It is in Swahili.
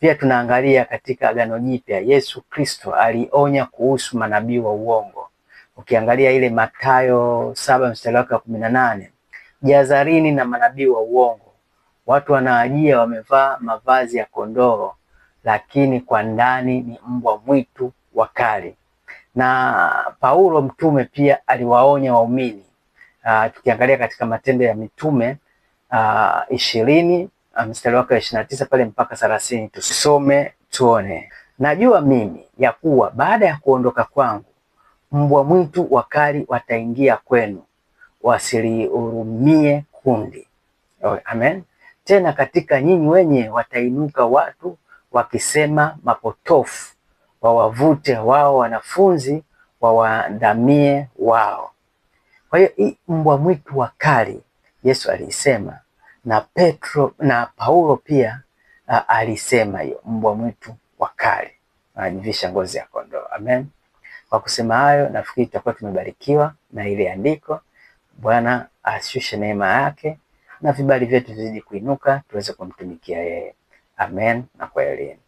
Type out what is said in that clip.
Pia tunaangalia katika Agano Jipya, Yesu Kristo alionya kuhusu manabii wa uongo. Ukiangalia ile Mathayo 7:18, jihadharini na manabii wa uongo, watu wanawajia wamevaa mavazi ya kondoo, lakini kwa ndani ni mbwa mwitu wakali. Na Paulo mtume pia aliwaonya waumini. Tukiangalia katika Matendo ya Mitume 20 mstari wake 29 pale mpaka 30, tusome tuone. Najua mimi ya kuwa baada ya kuondoka kwangu mbwa mwitu wakali wataingia kwenu, wasilihurumie kundi. Amen. Tena katika nyinyi wenye watainuka watu wakisema mapotofu, wawavute wao wanafunzi wawaandamie wao. Kwa hiyo hii mbwa mwitu wakali Yesu alisema, na Petro na Paulo pia alisema hiyo mbwa mwitu wakali wanajivisha ngozi ya kondoo. Amen. Kwa kusema hayo, nafikiri tutakuwa tumebarikiwa na ile andiko. Bwana ashushe neema yake na vibali vyetu vizidi kuinuka tuweze kumtumikia yeye. Amen na kwaheri.